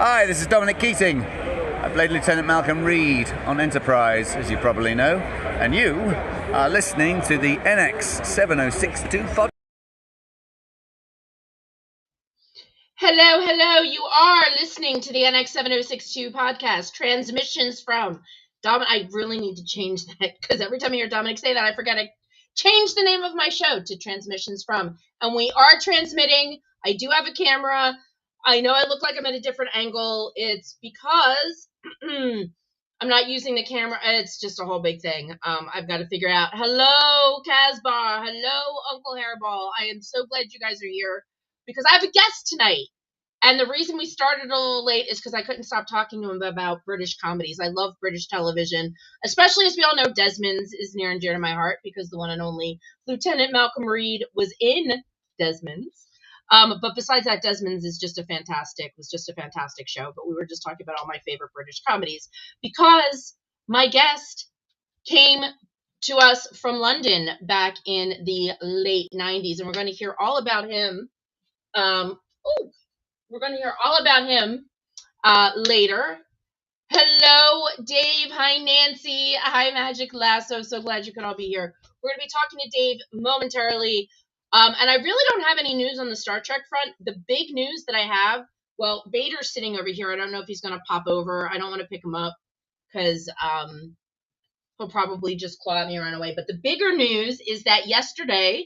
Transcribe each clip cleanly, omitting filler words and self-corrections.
Hi, this is Dominic Keating. I played Lieutenant Malcolm Reed on Enterprise, as you probably know, and you are listening to the NX 7062 podcast. Hello, you are listening to the NX 7062 podcast, transmissions from Dominic. I really need to change that, because every time I hear Dominic say that, I forget to change the name of my show to transmissions from. And we are transmitting. I do have a camera. I know I look like I'm at a different angle. It's because I'm not using the camera. It's just a whole big thing. I've got to figure out. Hello, Casbar. Hello, Uncle Hairball. I am so glad you guys are here, because I have a guest tonight. And the reason we started a little late is because I couldn't stop talking to him about British comedies. I love British television, especially, as we all know, Desmond's is near and dear to my heart, because the one and only Lieutenant Malcolm Reed was in Desmond's. But besides that, Desmond's was just a fantastic show. But we were just talking about all my favorite British comedies, because my guest came to us from London back in the late 90s, and we're going to hear all about him. We're going to hear all about him later. Hello, Dave. Hi, Nancy. Hi, Magic Lasso. So glad you could all be here. We're going to be talking to Dave momentarily. And I really don't have any news on the Star Trek front. The big news that I have, well, Vader's sitting over here. I don't know if he's going to pop over. I don't want to pick him up, because he'll probably just claw at me and run away. But the bigger news is that yesterday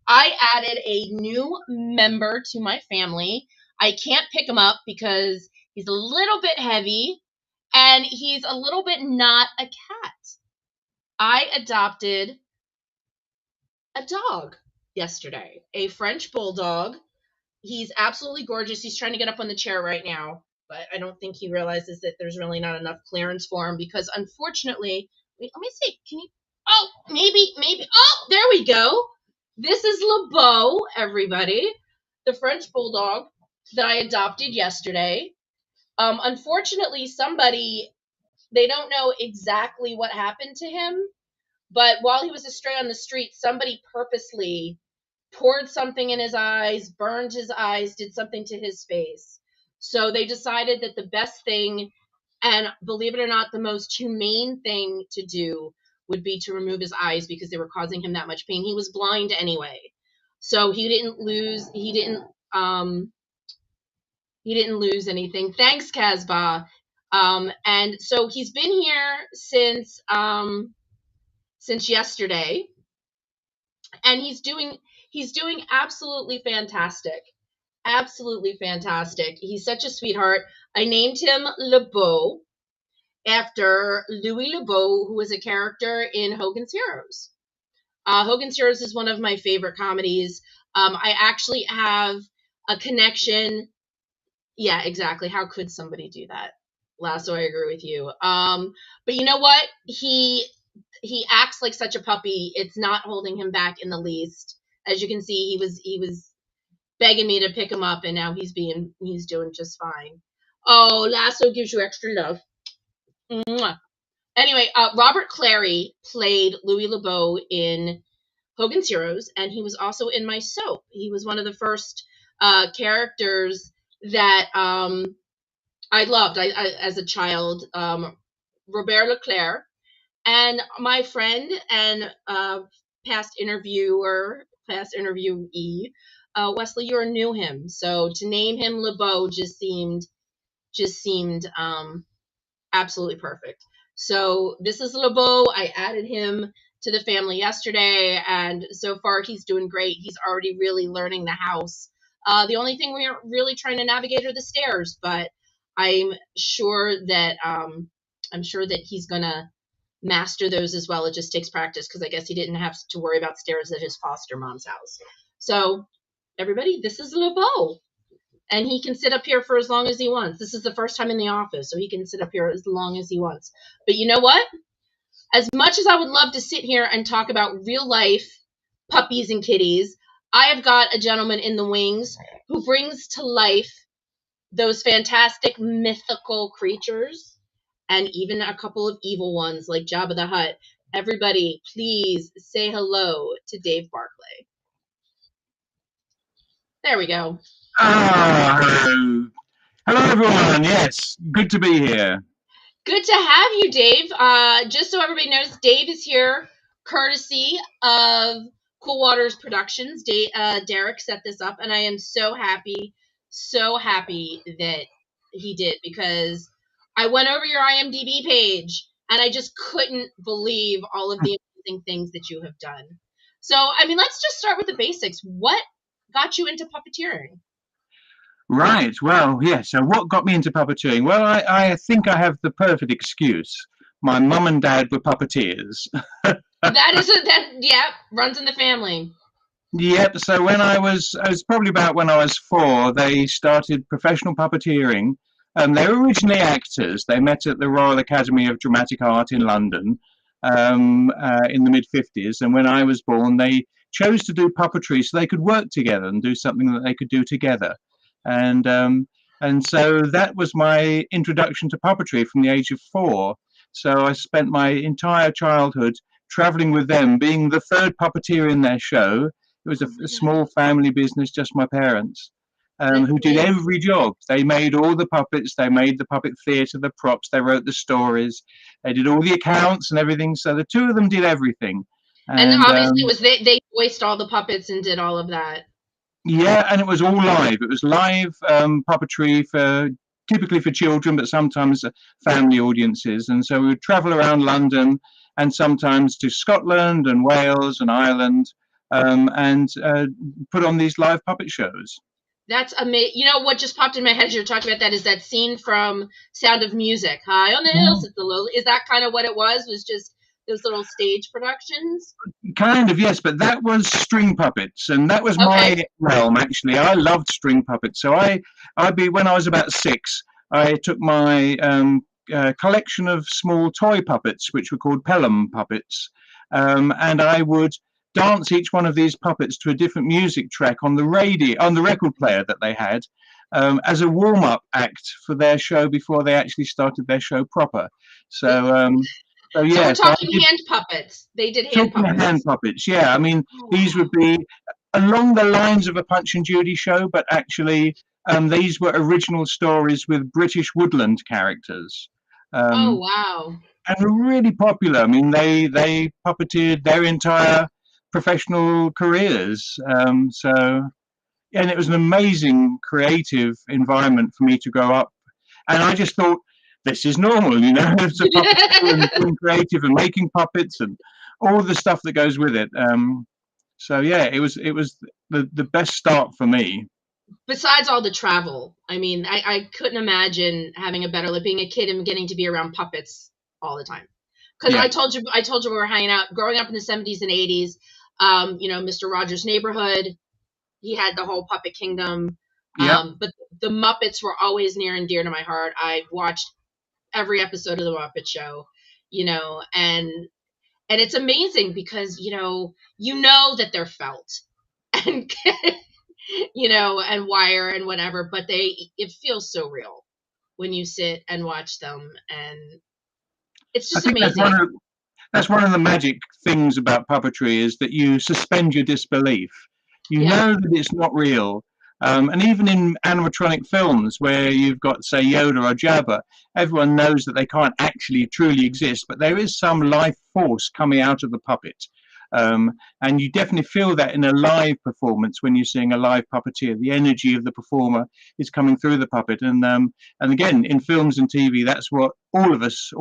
I added a new member to my family. I can't pick him up because he's a little bit heavy and he's a little bit not a cat. I adopted a dog yesterday, a French bulldog. He's absolutely gorgeous. He's trying to get up on the chair right now, but I don't think he realizes that there's really not enough clearance for him, because unfortunately, let me see. Can you? Oh, maybe. Oh, there we go. This is LeBeau, everybody, the French bulldog that I adopted yesterday. Unfortunately, they don't know exactly what happened to him, but while he was astray on the street, somebody purposely poured something in his eyes, burned his eyes, did something to his face. So they decided that the best thing, and believe it or not, the most humane thing to do, would be to remove his eyes, because they were causing him that much pain. He was blind anyway, so he didn't lose anything. Thanks, Casbah. And so he's been here since yesterday, and he's doing absolutely fantastic. Absolutely fantastic. He's such a sweetheart. I named him LeBeau after Louis LeBeau, who was a character in Hogan's Heroes. Hogan's Heroes is one of my favorite comedies. I actually have a connection. Yeah, exactly. How could somebody do that? Lasso, I agree with you. But you know what? He acts like such a puppy. It's not holding him back in the least. As you can see, he was begging me to pick him up, and now he's doing just fine. Oh, Lasso gives you extra love. Mwah. Anyway, Robert Clary played Louis LeBeau in Hogan's Heroes, and he was also in my soap. He was one of the first characters that I loved as a child, Robert Leclerc. And my friend and past interviewee, Wesley Ure, knew him. So to name him LeBeau just seemed absolutely perfect. So this is LeBeau. I added him to the family yesterday, and so far he's doing great. He's already really learning the house. The only thing we're really trying to navigate are the stairs, but I'm sure that he's gonna master those as well. It just takes practice, because I guess he didn't have to worry about stairs at his foster mom's house. So everybody, this is LeBeau, and he can sit up here for as long as he wants. This is the first time in the office, so he can sit up here as long as he wants. But you know what? As much as I would love to sit here and talk about real life puppies and kitties, I have got a gentleman in the wings who brings to life those fantastic mythical creatures, and even a couple of evil ones like Jabba the Hutt. Everybody, please say hello to Dave Barclay. There we go. Hello. Hello, everyone. Yes, good to be here. Good to have you, Dave. Just so everybody knows, Dave is here courtesy of Cool Waters Productions. Derek set this up, and I am so happy that he did because I went over your IMDb page and I just couldn't believe all of the amazing things that you have done. So, I mean, let's just start with the basics. What got you into puppeteering? Right. Well, yeah. So, what got me into puppeteering? Well, I think I have the perfect excuse. My mum and dad were puppeteers. That runs in the family. Yep. So, I was probably about when I was 4, they started professional puppeteering. They were originally actors. They met at the Royal Academy of Dramatic Art in London in the mid 50s. And when I was born, they chose to do puppetry so they could work together and do something that they could do together. and and so that was my introduction to puppetry from the age of 4. So I spent my entire childhood traveling with them, being the third puppeteer in their show. It was Oh a my God. small family business, just my parents, That's who did amazing. every job. They made all the puppets, they made the puppet theatre, the props, they wrote the stories, they did all the accounts and everything. So the two of them did everything. And And obviously, was they voiced all the puppets and did all of that. Yeah, and it was all live. It was live puppetry for typically for children, but sometimes family audiences. And so we would travel around London and sometimes to Scotland and Wales and Ireland, and put on these live puppet shows. That's amazing. You know what just popped in my head as you're talking about that is that scene from Sound of Music. High on the hills, it's the low. Is that kind of what it was? Was just those little stage productions? Kind of, yes, but that was string puppets, and that was Okay. my realm. Actually, I loved string puppets. So I'd be when I was about 6, I took my collection of small toy puppets, which were called Pelham puppets, and I would dance each one of these puppets to a different music track on the record player that they had, as a warm up act for their show before they actually started their show proper. It- So. So so we're yeah, so I talking did hand puppets. They did hand talking hand puppets. puppets, yeah. I mean, Oh these would wow. be along the lines of a Punch and Judy show, but actually, these were original stories with British woodland characters, Oh um, wow. and were really popular. I mean, they puppeteered their entire professional careers. And it was an amazing creative environment for me to grow up. And I just thought, this is normal, it's a puppeteer and being creative and making puppets and all the stuff that goes with it. So yeah, it was the best start for me. Besides all the travel, I mean, I couldn't imagine having a better life being a kid and getting to be around puppets all the time. Because Yeah, I told you we were hanging out, growing up in the 70s and 80s. Mr. Rogers' Neighborhood, he had the whole Puppet Kingdom. yeah. But the Muppets were always near and dear to my heart. I watched every episode of the Muppet Show, and it's amazing because you know that they're felt and and wire and whatever, but it feels so real when you sit and watch them, and it's I just think amazing. that's one of the magic things about puppetry is that you suspend your disbelief. You Yeah. know that it's not real. And even in animatronic films where you've got, say, Yoda or Jabba, everyone knows that they can't actually truly exist, but there is some life force coming out of the puppet. Um, and you definitely feel that in a live performance when you're seeing a live puppeteer. The energy of the performer is coming through the puppet. And again, in films and TV, that's what all us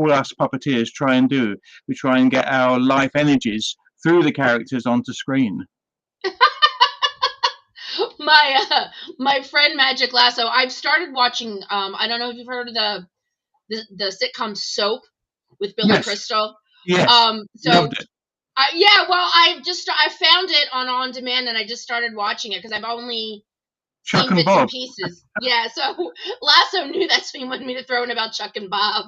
puppeteers try and do. We try and get our life energies through the characters onto screen. My friend Magic Lasso, I've started watching. I don't know if you've heard of the sitcom Soap with Billy Yes, Crystal. yes, So loved it. yeah, well, I found it on demand and I just started watching it because I've only Chuck seen and bits and Bob. pieces. Yeah, so Lasso knew that Swing wanted me to throw in about Chuck and Bob.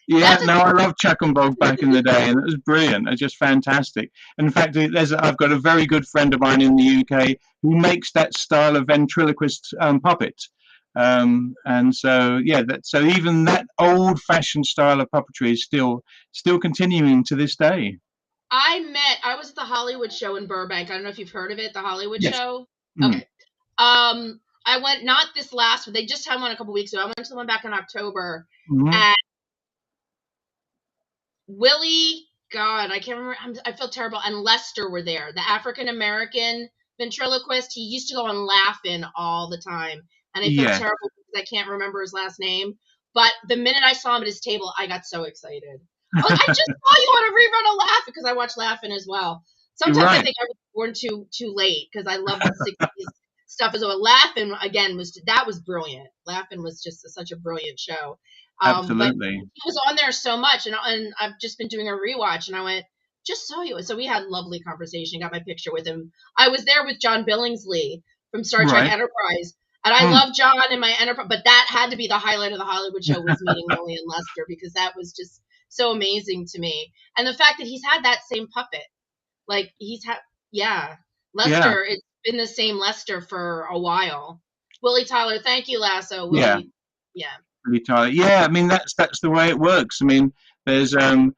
Yeah, That's a no, I loved Chuck and Bob back in the day, and it was brilliant. It's just fantastic. In fact, I've got a very good friend of mine in the UK who makes that style of ventriloquist puppet. And so, yeah, so even that old-fashioned style of puppetry is still continuing to this day. I was at the Hollywood show in Burbank. I don't know if you've heard of it, the Hollywood Yes. show. Mm. Okay. Um I went not this last, but they just had one a couple weeks ago. I went to the one back in October, Mhm. and Willie, God, I can't remember. I feel terrible. And Lester were there, the African American ventriloquist. He used to go on Laugh-In all the time, and I feel Yeah, terrible because I can't remember his last name. But the minute I saw him at his table, I got so excited. I was like, I just saw you on a rerun of Laugh-In, because I watch Laugh-In as well. you're Sometimes I right. think I was born too late, because I love the '60s stuff as well. Laugh-In again was brilliant. Laugh-In was just such a brilliant show. But Absolutely. he was on there so much, and I've just been doing a rewatch, and I went, just saw you. So we had a lovely conversation, got my picture with him. I was there with John Billingsley from Star Trek Right. Enterprise, and I Mm. love John and my Enterprise, but that had to be the highlight of the Hollywood show, was meeting Willie and Lester, because that was just so amazing to me. And the fact that he's had that same puppet, like yeah, Yeah, Lester, it's been the same Lester for a while. Willie Tyler, thank you, Lasso. yeah. Willie, yeah. Pretty tight. Yeah, I mean that's the way it works. I mean, there's a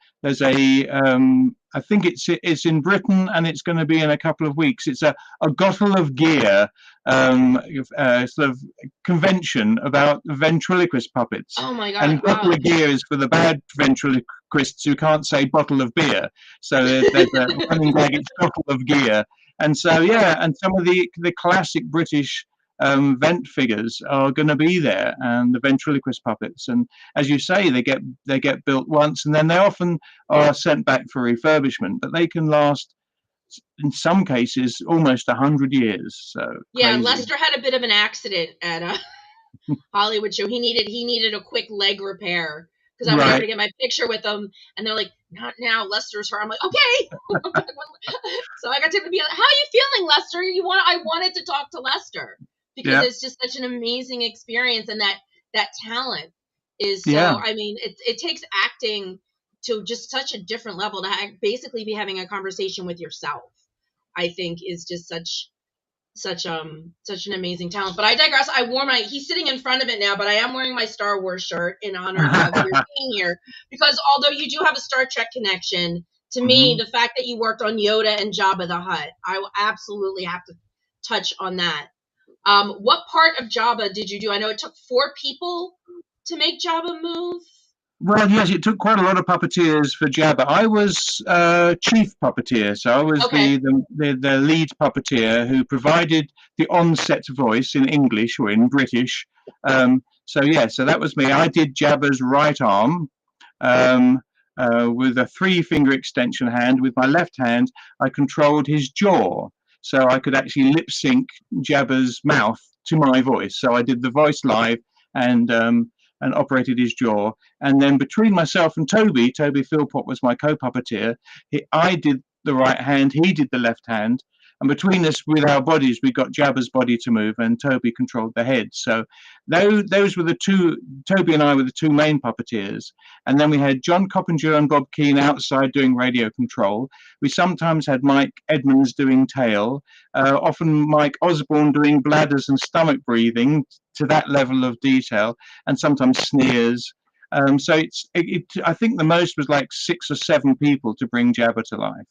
I think it's in Britain and it's going to be in a couple of weeks. It's a Gottle of Gear sort of convention about ventriloquist puppets. Oh my And God, Gottle wow. of Gear is for the bad ventriloquists who can't say bottle of beer. So there's a running gag. It's Gottle of Gear. And so yeah, and some of the classic British vent figures are going to be there, and the ventriloquist puppets. And as you say, they get built once, and then they often are sent back for refurbishment. But they can last, in some cases, almost 100 years. So Yeah, crazy. Lester had a bit of an accident at a Hollywood show. He needed a quick leg repair, because I went over Right. to get my picture with him, and they're like, "Not now, Lester's hurt." I'm like, "Okay." So I got to be like, "How are you feeling, Lester? I wanted to talk to Lester, because Yeah. it's just such an amazing experience, and that talent is Yeah. so. I mean, it takes acting to just such a different level to basically be having a conversation with yourself. I think is just such an amazing talent. But I digress. He's sitting in front of it now, but I am wearing my Star Wars shirt in honor of your being here, because although you do have a Star Trek connection, to me, Mhm. the fact that you worked on Yoda and Jabba the Hutt, I will absolutely have to touch on that. What part of Jabba did you do? I know it took 4 people to make Jabba move. Well, yes, it took quite a lot of puppeteers for Jabba. I was chief puppeteer, so I was Okay. the lead puppeteer who provided the on-set voice in English or in British. So yeah, so that was me. I did Jabba's right arm um, with a 3-finger extension hand. With my left hand, I controlled his jaw, so I could actually lip sync Jabba's mouth to my voice. So I did the voice live and operated his jaw. And then between myself and Toby Philpott was my co-puppeteer. I did the right hand, he did the left hand. And between us, with our bodies, we got Jabba's body to move, and Toby controlled the head. So those were the two. Toby and I were the 2 main puppeteers. And then we had John Coppinger and Bob Keane outside doing radio control. We sometimes had Mike Edmonds doing tail, often Mike Osborne doing bladders and stomach breathing to that level of detail, and sometimes sneers. So I think the most was like 6 or 7 people to bring Jabba to life.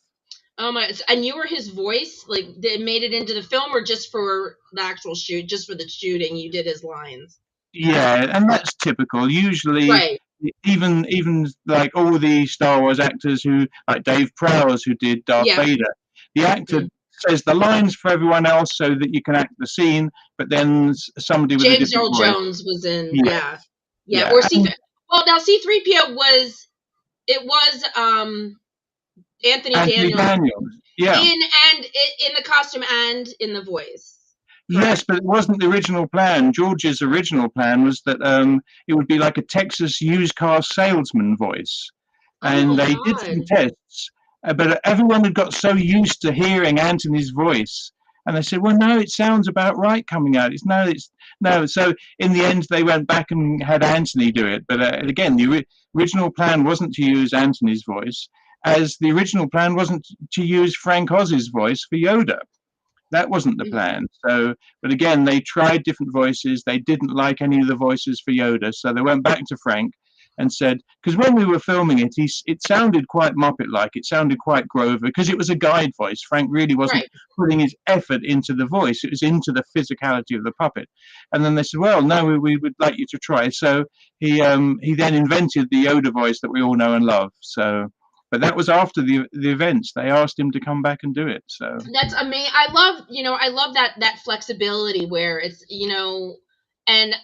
Oh my! And you were his voice, like they made it into the film, or just for the actual shoot, just for the shooting, you did his lines. Yeah, and that's typical. Usually, Right. even like all the Star Wars actors who, like Dave Prowse, who did Darth Yeah. Vader, the actor says the lines for everyone else so that you can act the scene, but then somebody with a James different Earl voice. Jones was in. Yeah, Yeah. yeah, Or C. Well, now C-3PO was Anthony Anthony Daniels Daniels. Yeah. in the costume and in the voice. Correct? Yes, but it wasn't the original plan. George's original plan was that it would be like a Texas used car salesman voice. Oh And my they did some God. tests, but everyone had got so used to hearing Anthony's voice. And they said, well, no, it sounds about right coming out. It's no. So in the end, they went back and had Anthony do it. But again, the original plan wasn't to use Anthony's voice, as the original plan wasn't to use Frank Oz's voice for Yoda. That wasn't the plan. So, but again, they tried different voices. They didn't like any of the voices for Yoda, so they went back to Frank. and said, because when we were filming it, it sounded quite Muppet-like, it sounded quite Grover, because it was a guide voice. Frank really wasn't Right. putting his effort into the voice, it was into the physicality of the puppet. And then they said, well, no, we would like you to try. So he then invented the Yoda voice that we all know and love. So, but that was after the events. They asked him to come back and do it. So That's amazing. I love that flexibility where it's, and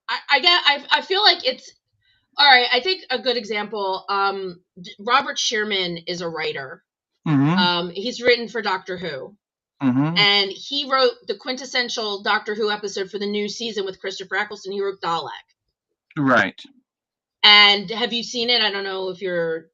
I feel like it's all right. I think a good example, Robert Shearman is a writer. He's written for Doctor Who. And he wrote the quintessential Doctor Who episode for the new season with Christopher Eccleston. He wrote Dalek. Right. And have you seen it? I don't know if you're.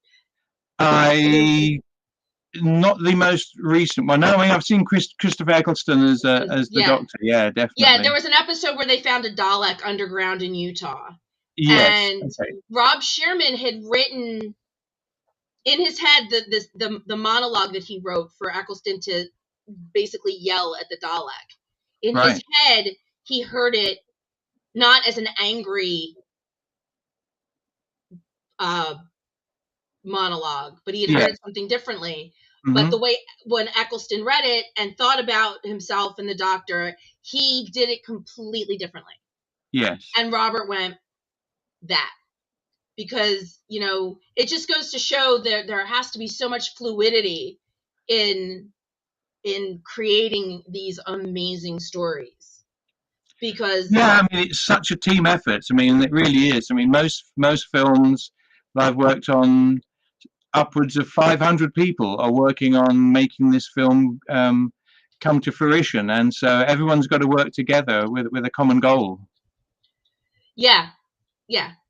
Not the most recent one. No, I mean, I've seen Christopher Eccleston as the Doctor. Yeah, definitely. Yeah, there was an episode where they found a Dalek underground in Utah. Yes. And Rob Shearman had written in his head the monologue that he wrote for Eccleston to basically yell at the Dalek. In his head, he heard it not as an angry monologue, but he had heard it something differently. But the way when Eccleston read it and thought about himself and the Doctor, he did it completely differently. Yes. And Robert went, that. Because, it just goes to show that there has to be so much fluidity in creating these amazing stories. Because I mean, it's such a team effort. I mean, it really is. I mean, most films that I've worked on, upwards of 500 people are working on making this film come to fruition, and so everyone's got to work together with a common goal. Yeah,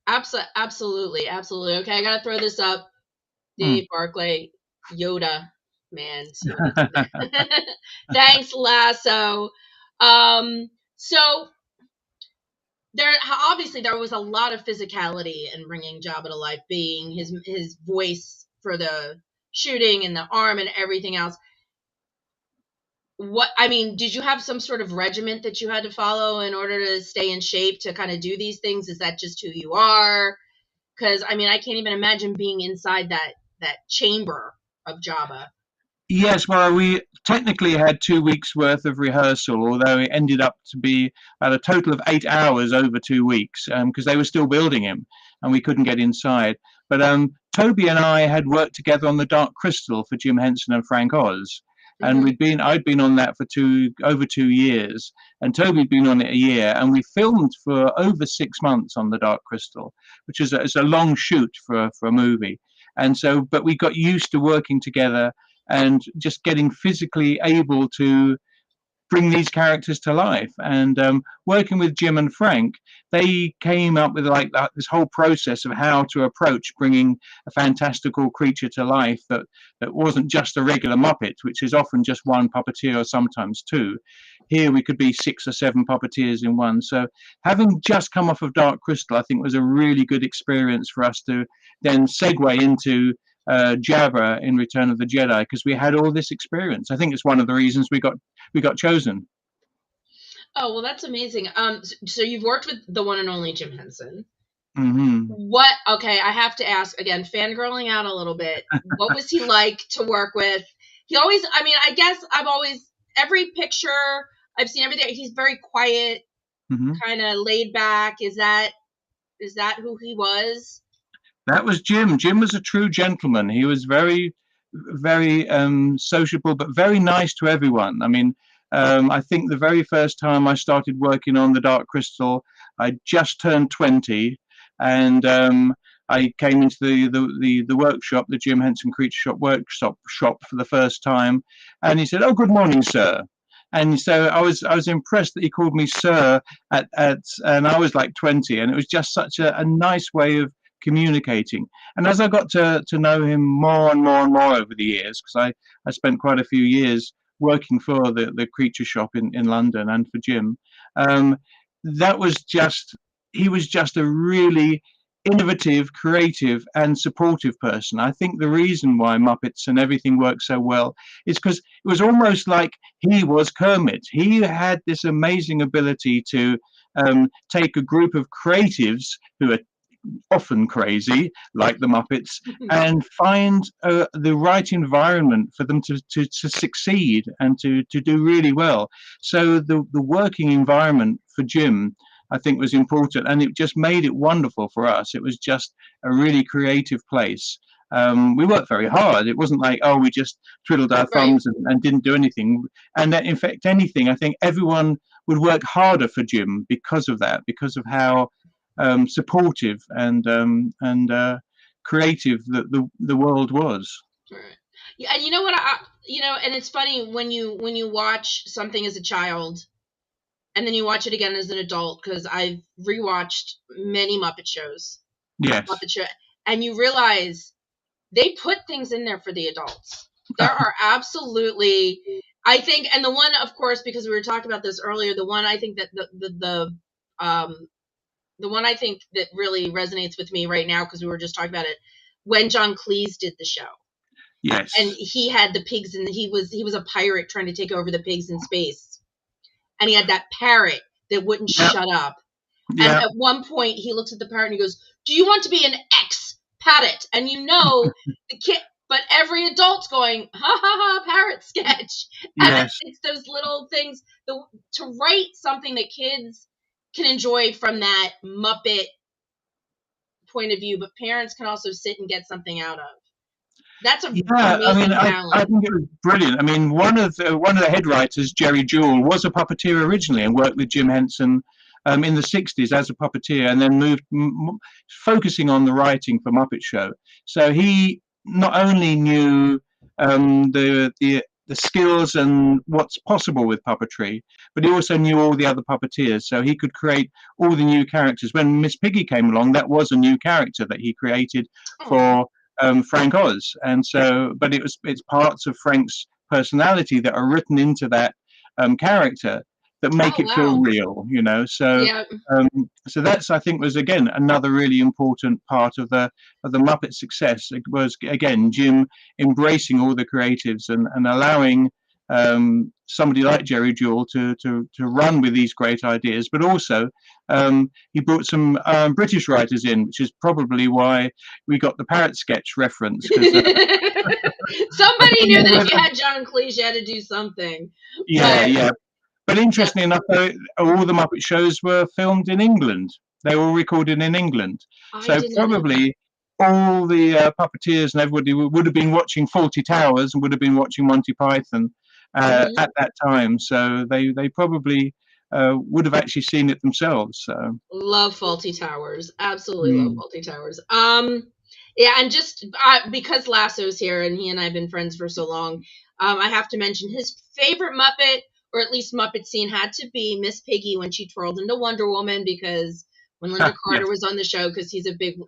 absolutely. Okay, I gotta throw this up. Dave Barclay, Yoda, man. Thanks, Lasso. So there was a lot of physicality in bringing Jabba to life, being his voice for the shooting and the arm and everything else. Did you have some sort of regiment that you had to follow in order to stay in shape to kind of do these things? Is that just who you are? Because I can't even imagine being inside that chamber of Jabba. Yes, well, we technically had 2 weeks worth of rehearsal, although it ended up to be at a total of 8 hours over 2 weeks, because they were still building him and we couldn't get inside. But Toby and I had worked together on the Dark Crystal for Jim Henson and Frank Oz. And I'd been on that for over 2 years, and Toby'd been on it a year, and we filmed for over 6 months on the Dark Crystal, which is a long shoot for a movie. And so, but we got used to working together and just getting physically able to bring these characters to life. And working with Jim and Frank, they came up with this whole process of how to approach bringing a fantastical creature to life that wasn't just a regular Muppet, which is often just one puppeteer or sometimes two. Here we could be 6 or 7 puppeteers in one. So having just come off of Dark Crystal, I think was a really good experience for us to then segue into Jabba in Return of the Jedi, because we had all this experience. I think it's one of the reasons we got chosen. Oh, well, that's amazing. So you've worked with the one and only Jim Henson. Okay, I have to ask again, fangirling out a little bit. What was he like to work with? He always, I guess every picture I've seen, everything, he's very quiet, kind of laid back. Is that who he was? That was Jim. Jim was a true gentleman. He was very, very sociable, but very nice to everyone. I think the very first time I started working on the Dark Crystal, I just turned 20, and I came into the workshop, the Jim Henson Creature Shop workshop for the first time, and he said, "Oh, good morning, sir." And so I was impressed that he called me sir and I was like 20, and it was just such a nice way of communicating. And as I got to know him more and more and more over the years, because I spent quite a few years working for the Creature Shop in London and for Jim, he was just a really innovative, creative and supportive person. I think the reason why Muppets and everything worked so well is because it was almost like he was Kermit. He had this amazing ability to take a group of creatives who are often crazy, like the Muppets, and find the right environment for them to succeed and to do really well. So the working environment for Jim, I think, was important, and it just made it wonderful for us. It was just a really creative place. We worked very hard. It wasn't like, oh, we just twiddled our thumbs and didn't do anything. And that, in fact, anything, I think everyone would work harder for Jim because of that, because of how supportive and creative the world was. Right. Yeah, and you know what? And it's funny when you watch something as a child, and then you watch it again as an adult, because I've rewatched many Muppet shows. Yes. Muppet Show, and you realize they put things in there for the adults. There are absolutely, I think, and the one, of course, because we were talking about this earlier, the one I think that the one I think that really resonates with me right now, because we were just talking about it, when John Cleese did the show. Yes. And he had the pigs, and he was a pirate trying to take over the pigs in space. And he had that parrot that wouldn't shut up. And at one point, he looks at the parrot and he goes, "Do you want to be an ex-parrot?" And the kid, but every adult's going, "Ha ha ha, parrot sketch." And it's those little things, to write something that kids can enjoy from that Muppet point of view, but parents can also sit and get something out of. That's amazing talent. I think it was brilliant. I mean, one of the head writers, Jerry Jewell, was a puppeteer originally and worked with Jim Henson in the 60s as a puppeteer, and then moved focusing on the writing for Muppet Show. So he not only knew the skills and what's possible with puppetry, but he also knew all the other puppeteers, so he could create all the new characters. When Miss Piggy came along, that was a new character that he created for Frank Oz, and so, but it's parts of Frank's personality that are written into that character that make it feel real, you know. So so that's, I think, was again another really important part of the Muppet success. It was again Jim embracing all the creatives and allowing somebody like Jerry Jewell to run with these great ideas, but also he brought some British writers in, which is probably why we got the parrot sketch reference. Somebody knew that if you had John Cleese, you had to do something. Yeah. But interestingly enough, all the Muppet shows were filmed in England. They were all recorded in England. So probably all the puppeteers and everybody would have been watching Fawlty Towers and would have been watching Monty Python at that time. So they probably would have actually seen it themselves. So love Fawlty Towers. Absolutely love Fawlty Towers. Yeah, and just because Lasso's here and he and I have been friends for so long, I have to mention his favorite Muppet, or at least Muppet scene, had to be Miss Piggy when she twirled into Wonder Woman, because when Linda Carter was on the show, because he's a big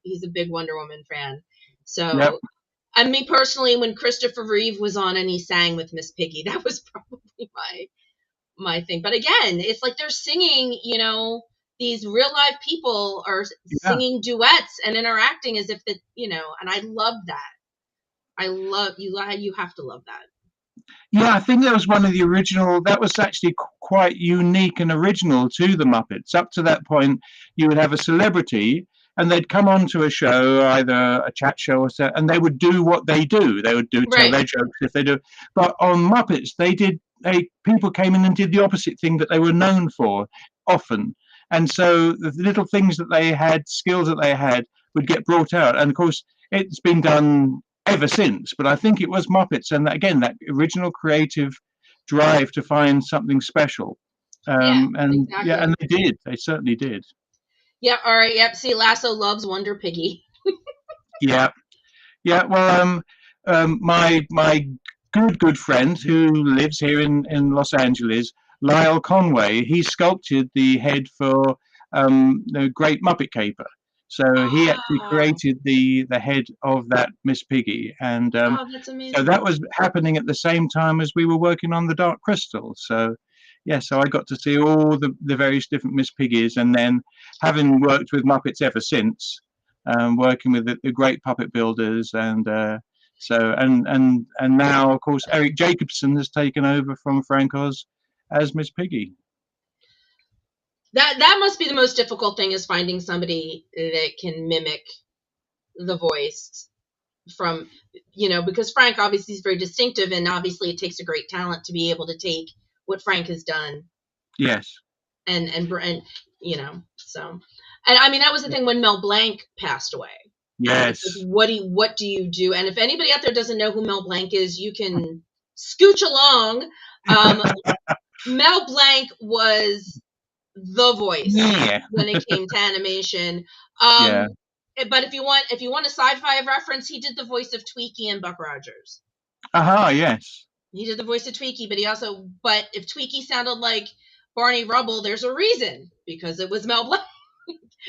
Wonder Woman fan. So, and me personally, when Christopher Reeve was on and he sang with Miss Piggy, that was probably my thing. But again, it's like they're singing, you know, these real live people are singing duets and interacting as if that, you know, and I love that. You have to love that. Yeah, I think that was one of the original. That was actually quite unique and original to the Muppets. Up to that point, you would have a celebrity, and they'd come onto a show, either a chat show or so, and they would do what they do. They would tell their jokes if they do. But on Muppets, people came in and did the opposite thing that they were known for often, and so the little things that they had, skills that they had, would get brought out. And of course, it's been done ever since, but I think it was Muppets, and again that original creative drive to find something special, and they certainly did. Yeah, all right, yep. See, Lasso loves Wonder Piggy. Yeah. Well, my good friend who lives here in Los Angeles, Lyle Conway, he sculpted the head for the Great Muppet Caper. So he actually created the head of that Miss Piggy, and that's amazing. So that was happening at the same time as we were working on the Dark Crystal. So so I got to see all the various different Miss Piggies, and then having worked with Muppets ever since, working with the great puppet builders, and and now of course Eric Jacobson has taken over from Frank Oz as Miss Piggy. That must be the most difficult thing, is finding somebody that can mimic the voice from, because Frank obviously is very distinctive, and obviously it takes a great talent to be able to take what Frank has done Yes. and so. And I mean, that was the thing when Mel Blanc passed away. It's like, Yes. what do you do? And if anybody out there doesn't know who Mel Blanc is, you can scooch along. Mel Blanc was the voice Yeah. when it came to animation. Yeah. But if you want a sci-fi reference, he did the voice of Tweaky and Buck Rogers. Aha. Yes. He did the voice of Tweaky, but if Tweaky sounded like Barney Rubble, there's a reason, because it was Mel Blanc.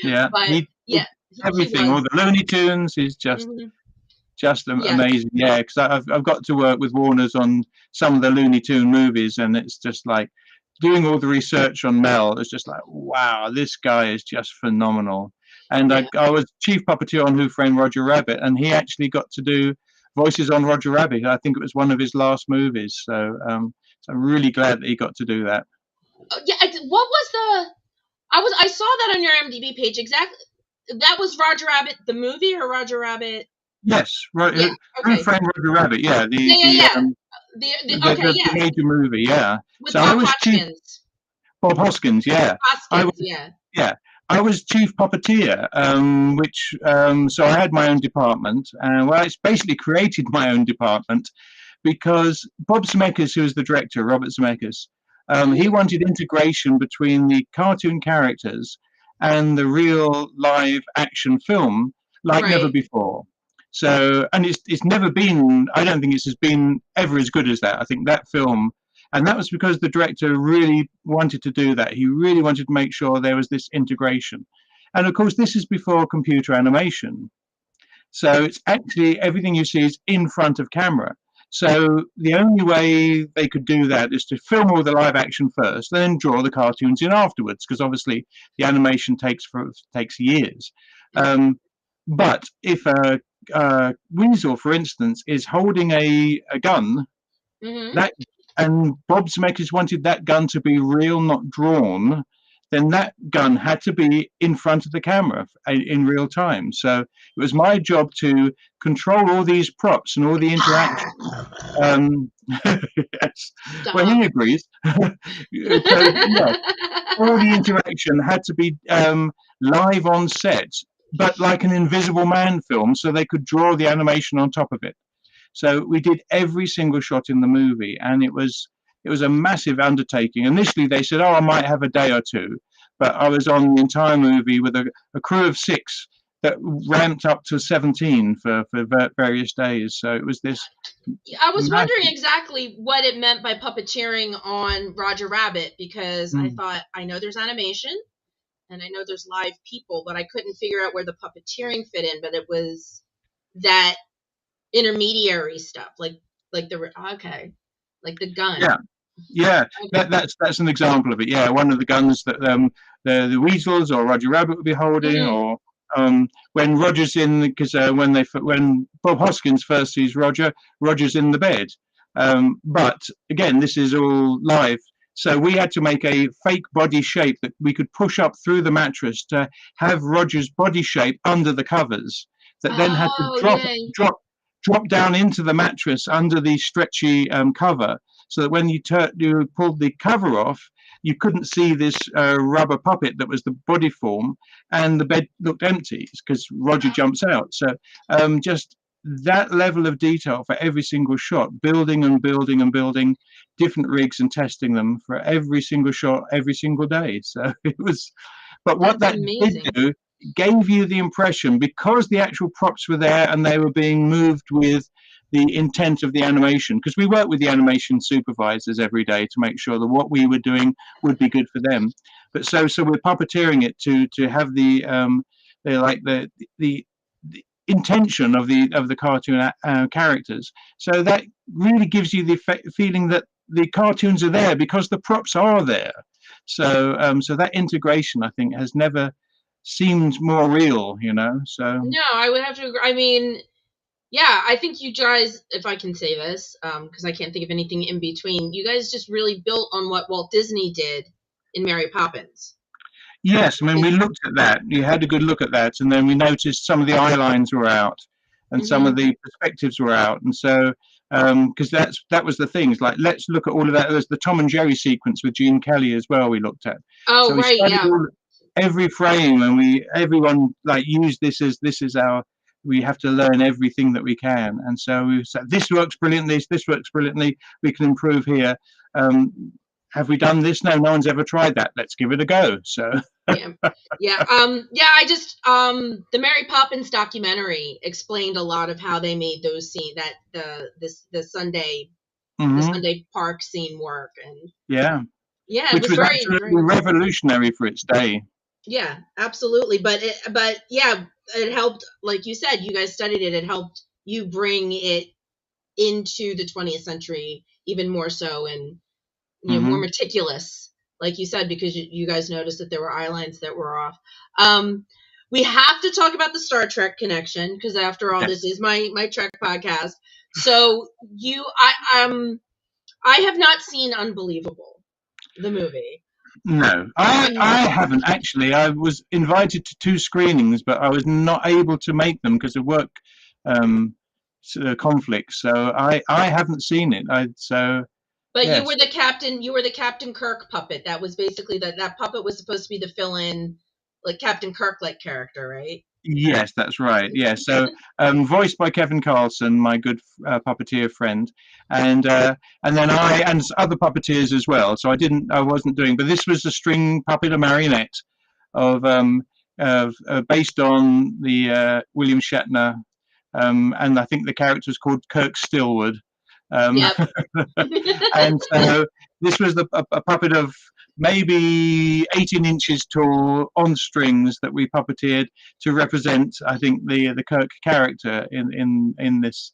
Yeah. But He did yeah, he everything. All was. the Looney Tunes is just Mhm. Yeah. amazing. Yeah, because I've got to work with Warner's on some of the Looney Tune movies, and it's just like doing all the research on Mel. It's just like, wow, this guy is just phenomenal. And Yeah. I was chief puppeteer on Who Framed Roger Rabbit, and he actually got to do voices on Roger Rabbit. I think it was one of his last movies. So I'm really glad that he got to do that. Yeah. What was the? I saw that on your IMDb page. Exactly. That was Roger Rabbit the movie, or Roger Rabbit? Yes, right. Yeah. Who Okay. Framed Roger Rabbit? Yeah, Yeah. Yeah. Yeah. Okay. the Yeah. major movie. Yeah. With So I Bob was chief Hoskins. Bob Hoskins. Yeah, I Hoskins. was. Yeah. Yeah, I was chief puppeteer, which so I had my own department, and well, it's basically created my own department because Bob Zemeckis, who was the director, Robert Zemeckis, he wanted integration between the cartoon characters and the real live action film like never Right. before. So, and it's never been. I don't think it's been ever as good as that. I think that film, and that was because the director really wanted to do that. He really wanted to make sure there was this integration, and of course, this is before computer animation. So it's actually everything you see is in front of camera. So the only way they could do that is to film all the live action first, then draw the cartoons in afterwards, because obviously the animation takes years. Um, but if a weasel, for instance, is holding a gun, Mm-hmm. that and Bob Zemeckis wanted that gun to be real, not drawn, then that gun had to be in front of the camera in real time. So it was my job to control all these props and all the interaction. Um, yes, well, Stop. he agrees. So yeah, all the interaction had to be live on set, but like an Invisible Man film, so they could draw the animation on top of it. So we did every single shot in the movie, and it was a massive undertaking. Initially, they said, "Oh, I might have a day or two," but I was on the entire movie with a crew of 6 that ramped up to 17 for various days. So it was this I was wondering massive. exactly what it meant by puppeteering on Roger Rabbit, because I Mm. thought, I know there's animation and I know there's live people, but I couldn't figure out where the puppeteering fit in. But it was that intermediary stuff, okay, like the gun. Yeah, yeah, Okay. that's an example of it. Yeah, one of the guns that the weasels or Roger Rabbit would be holding, Mm-hmm. or when Roger's in, because when Bob Hoskins first sees Roger, Roger's in the bed. But again, this is all live. So we had to make a fake body shape that we could push up through the mattress to have Roger's body shape under the covers. That then had to Oh, yay. drop down into the mattress under the stretchy cover, so that when you pulled the cover off, you couldn't see this rubber puppet that was the body form, and the bed looked empty because Roger jumps out. So just that level of detail for every single shot, building and building and building different rigs and testing them for every single shot every single day. So it was, but what That's that did amazing. do, gave you the impression, because the actual props were there and they were being moved with the intent of the animation, because we work with the animation supervisors every day to make sure that what we were doing would be good for them. But so we're puppeteering it to have the intention of the cartoon characters. So that really gives you the feeling that the cartoons are there because the props are there. So that integration, I think, has never seemed more real. So No, I would have to agree. I mean, yeah, I think you guys, if I can say this, because I can't think of anything in between, you guys just really built on what Walt Disney did in Mary Poppins. Yes, I mean, we looked at that. You had a good look at that, and then we noticed some of the eye lines were out, and some Hmm. of the perspectives were out, and so because that was the things like let's look at all of that. There's the Tom and Jerry sequence with Gene Kelly as well. We looked at, so Oh, we right, studied yeah. every frame, and everyone like used this is our. We have to learn everything that we can, and so we said this works brilliantly. This works brilliantly. We can improve here. Have we done this? No, no one's ever tried that. Let's give it a go. So. Yeah. Yeah. Yeah, I just the Mary Poppins documentary explained a lot of how they made those scenes, that the Mhm. Sunday park scene work. And Yeah, yeah, it which was was very, absolutely very, revolutionary for its day. yeah, absolutely. But yeah, it helped, like you said, you guys studied it. It helped you bring it into the 20th century even more so, and more Hmm. meticulous, like you said, because you guys noticed that there were eye lines that were off. Um, we have to talk about the Star Trek connection, because after all, this Yes. is my Trek podcast. So I have not seen Unbelievable, the movie. No, Um, I haven't actually. I was invited to two screenings, but I was not able to make them because of work um, conflicts. So I haven't seen it. So but you yes, were the captain. You were the Captain Kirk puppet. That was basically that puppet was supposed to be the fill-in, like Captain Kirk like character, right? yes, that's right. Yeah, so voiced by Kevin Carlson, my good puppeteer friend, and then and other puppeteers as well. So I wasn't doing, but this was a string puppet, a marionette of based on the William Shatner, and I think the character was called Kirk Stillwood. Um, Yep. and so this was a puppet of maybe 18 inches tall on strings that we puppeteered to represent, I think, the Kirk character in this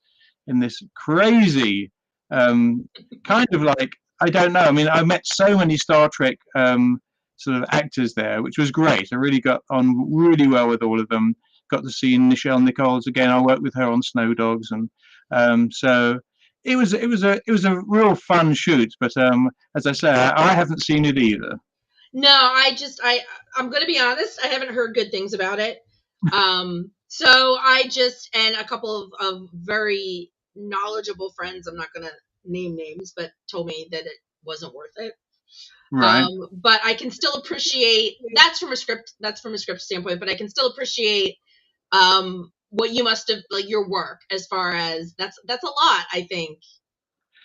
crazy kind of like, I don't know. I mean, I met so many Star Trek sort of actors there, which was great. I really got on really well with all of them. Got to see Nichelle Nichols again. I worked with her on Snow Dogs, and so it was a real fun shoot. But as I say, I haven't seen it either. No, I'm gonna be honest. I haven't heard good things about it. So I just, and a couple of very knowledgeable friends, I'm not gonna name names, but told me that it wasn't worth it. Right. But I can still appreciate, that's from a script. That's from a script standpoint. But I can still appreciate what you must have, like, your work, as far as that's a lot, I think,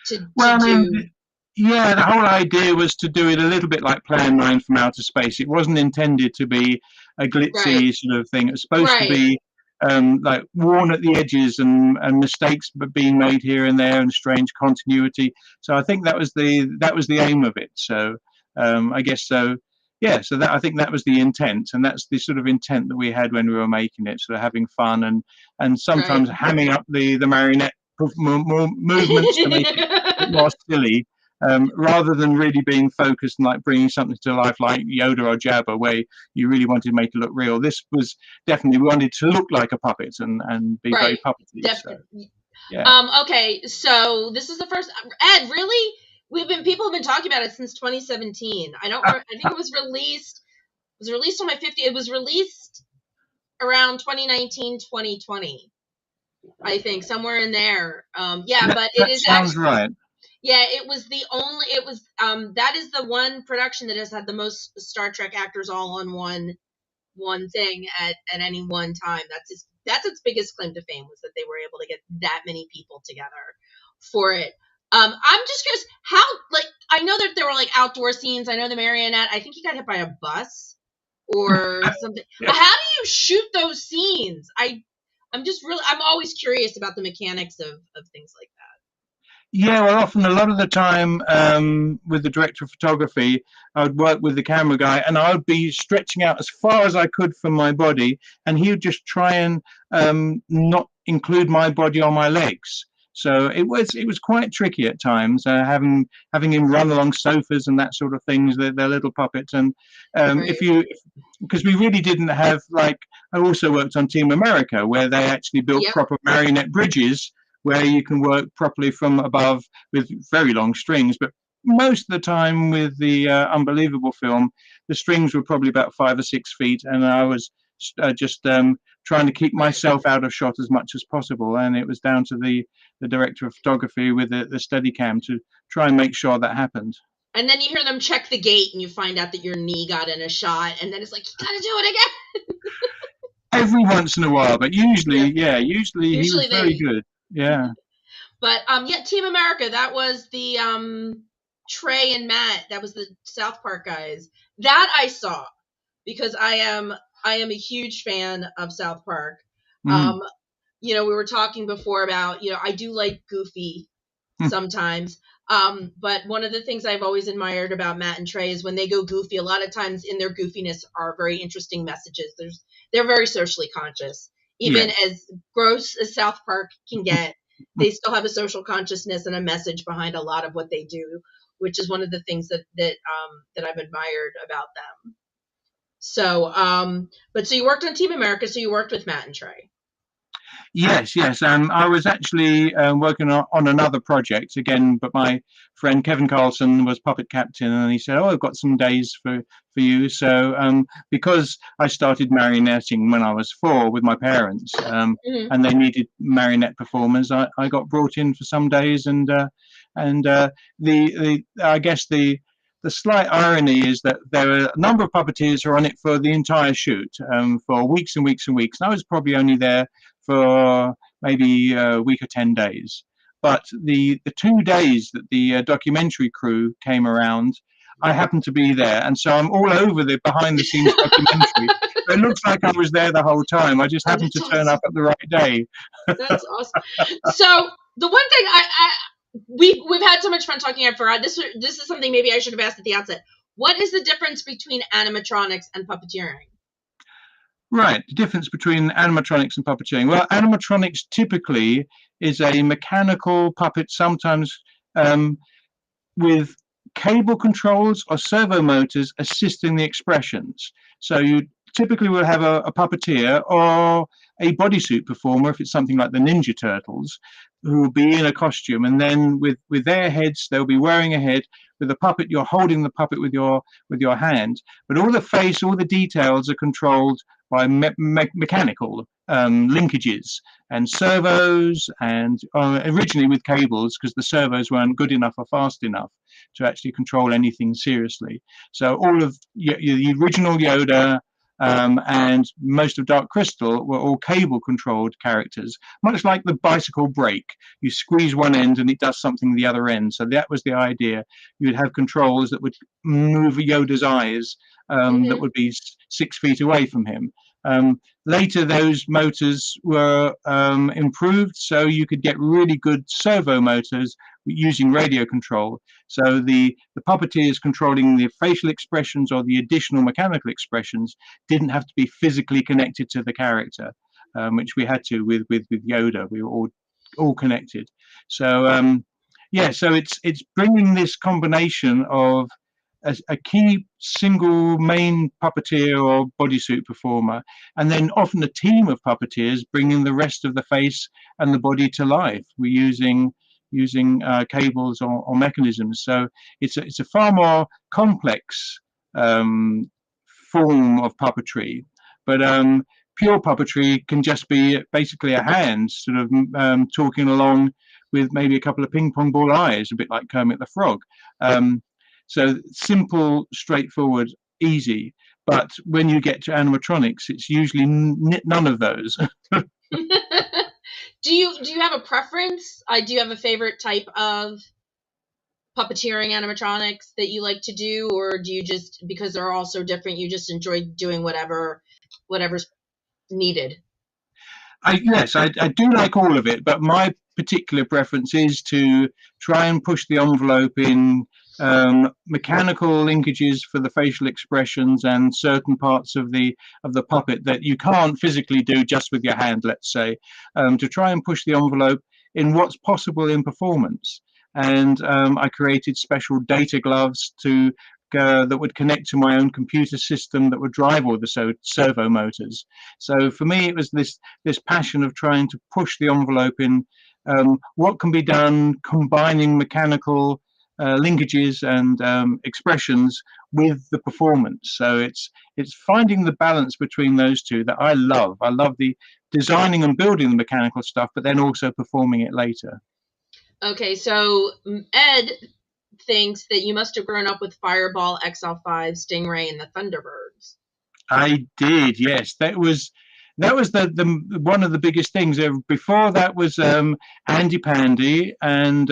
to Well, I do. mean, yeah, the whole idea was to do it a little bit like Plan 9 from Outer Space. It wasn't intended to be a Right, glitzy sort of thing. It was supposed to right, be like worn at the edges and mistakes being made here and there and strange continuity. So I think that was the aim of it. So I guess so. Yeah, so that I think that was the intent, and that's the sort of intent that we had when we were making it, sort of having fun and right. sometimes hamming up the marionette movements to make it more silly, rather than really being focused and like bringing something to life like Yoda or Jabba, where you really wanted to make it look real. This was definitely, we wanted to look like a puppet and be very Right. puppety. So Definitely. yeah. Okay, so this is the first. Ed, really? People have been talking about it since 2017. I think it was released. It was released on my 50. It was released around 2019, 2020. I think somewhere in there. Yeah, but it That is sounds actually. right. Yeah, it was the only. It was. That is the one production that has had the most Star Trek actors all on one thing at any one time. That's its biggest claim to fame, was that they were able to get that many people together for it. I'm just curious how, like, I know that there were like outdoor scenes. I know the marionette, I think he got hit by a bus or something. Yeah. How do you shoot those scenes? I'm always curious about the mechanics of things like Yeah, well, often a lot of the time with the director of photography, I would work with the camera guy, and I would be stretching out as far as I could from my body, and he would just try and not include my body on my legs. So it was quite tricky at times, having him run along sofas and that sort of things. They're little puppets, and that. if Right. you because we really didn't have like I also worked on Team America where they actually built Yep. proper marionette bridges where you can work properly from above with very long strings, but most of the time with the Unbelievable film, the strings were probably about 5 or 6 feet, and I was just trying to keep myself out of shot as much as possible. And it was down to the director of photography with the Steadicam to try and make sure that happened. And then you hear them check the gate, and you find out that your knee got in a shot, and then it's like, you gotta do it again. Every once in a while, but usually he was very good. Yeah. But yeah, Team America, that was the Trey and Matt, that was the South Park guys. That I saw because I am a huge fan of South Park. You know, we were talking before about, you know, I do like Goofy sometimes. But one of the things I've always admired about Matt and Trey is when they go goofy, a lot of times in their goofiness are very interesting messages. They're very socially conscious. Even as gross as South Park can get, they still have a social consciousness and a message behind a lot of what they do, which is one of the things that I've admired about them. So, but so you worked on Team America, so you worked with Matt and Trey. Yes. I was actually working on another project again, but my friend Kevin Carlson was puppet captain, and he said, "Oh, I've got some days for you." So because I started marionetting when I was 4 with my parents, and they needed marionette performers, I got brought in for some days, and I guess the slight irony is that there are a number of puppeteers who are on it for the entire shoot, for weeks and weeks and weeks. And I was probably only there for maybe a week or 10 days. But the 2 days that the documentary crew came around, I happened to be there. And so I'm all over the behind-the-scenes documentary. It looks like I was there the whole time. I just happened to turn up at the right day. That's awesome. So the one thing we've had so much fun talking. I forgot this is something maybe I should have asked at the outset. What is the difference between animatronics and puppeteering? Right, the difference between animatronics and puppeteering. Well, animatronics typically is a mechanical puppet, sometimes with cable controls or servo motors assisting the expressions. So you typically will have a puppeteer or a bodysuit performer, if it's something like the Ninja Turtles, who will be in a costume, and then with their heads, they'll be wearing a head. With the puppet, you're holding the puppet with your hand, but all the face, all the details are controlled by mechanical linkages and servos, and originally with cables, because the servos weren't good enough or fast enough to actually control anything seriously. So all of the original Yoda and most of Dark Crystal were all cable controlled characters, much like the bicycle brake. You squeeze one end and it does something the other end. So that was the idea. You'd have controls that would move Yoda's eyes that would be 6 feet away from him. Later, those motors were improved, so you could get really good servo motors using radio control. So the puppeteers controlling the facial expressions or the additional mechanical expressions didn't have to be physically connected to the character, which we had to with Yoda. We were all connected. So so it's bringing this combination of a key single main puppeteer or bodysuit performer, and then often a team of puppeteers bringing the rest of the face and the body to life. We're using cables or mechanisms. So it's a far more complex form of puppetry. But pure puppetry can just be basically a hand sort of talking along with maybe a couple of ping pong ball eyes, a bit like Kermit the Frog. So simple, straightforward, easy. But when you get to animatronics, it's usually none of those. Do you have a preference? Do you have a favorite type of puppeteering animatronics that you like to do, or do you just, because they're all so different, you just enjoy doing whatever's needed? Yes, I do like all of it, but my particular preference is to try and push the envelope in mechanical linkages for the facial expressions and certain parts of the puppet that you can't physically do just with your hand, let's say, to try and push the envelope in what's possible in performance. And I created special data gloves that would connect to my own computer system that would drive all the servo motors. So for me, it was this passion of trying to push the envelope in what can be done combining mechanical linkages and expressions with the performance. So it's finding the balance between those two that I love. I love the designing and building the mechanical stuff, but then also performing it later. Okay, so Ed thinks that you must have grown up with Fireball, XL5, Stingray, and the Thunderbirds. I did, yes. That was the one of the biggest things. Before that was Andy Pandy, and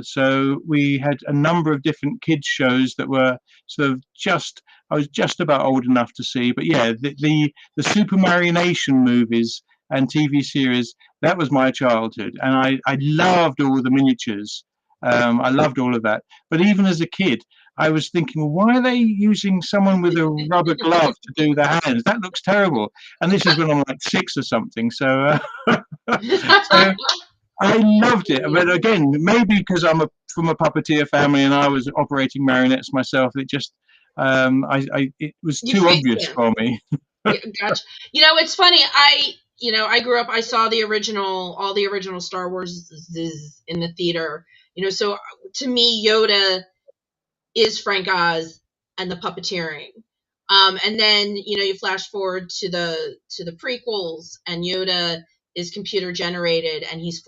so we had a number of different kids shows that were sort of I was just about old enough to see. But yeah, the Super Marionation movies and TV series, that was my childhood, and I loved all the miniatures. I loved all of that. But even as a kid, I was thinking, well, why are they using someone with a rubber glove to do the hands? That looks terrible. And this is when I'm like 6 or something. So, so I loved it. But again, maybe because I'm from a puppeteer family and I was operating marionettes myself, it just it was too obvious for me. Gotcha. It's funny. I grew up. I saw all the original Star Wars in the theater. So to me, Yoda is Frank Oz and the puppeteering. And then you flash forward to the prequels, and Yoda is computer generated, and he's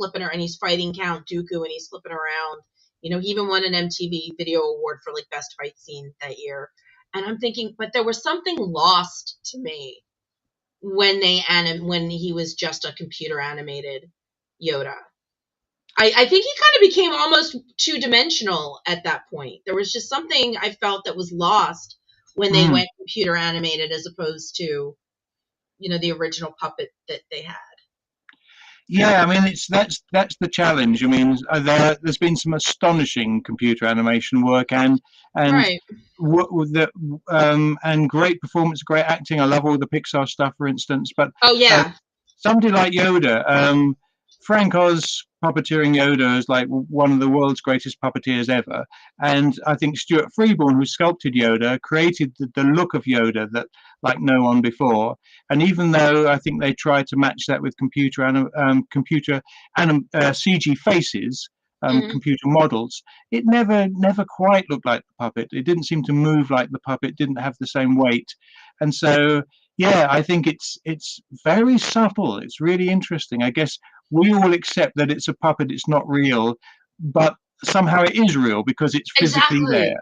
fighting Count Dooku, and he's flipping around. He even won an MTV Video Award for like best fight scene that year. And I'm thinking, but there was something lost to me when he was just a computer animated Yoda. I think he kind of became almost two-dimensional at that point. There was just something I felt that was lost when they went computer animated as opposed to, the original puppet that they had. Yeah, I mean, that's the challenge. I mean, there's been some astonishing computer animation work and Right. And great performance, great acting. I love all the Pixar stuff, for instance. But Oh yeah, somebody like Yoda, Frank Oz puppeteering Yoda is like one of the world's greatest puppeteers ever. And I think Stuart Freeborn, who sculpted Yoda, created the look of Yoda that like no one before. And even though I think they tried to match that with CG faces, computer models, it never quite looked like the puppet. It didn't seem to move like the puppet, didn't have the same weight. And so, yeah, I think it's very subtle. It's really interesting. I guess we all accept that it's a puppet, it's not real, but somehow it is real because it's physically there.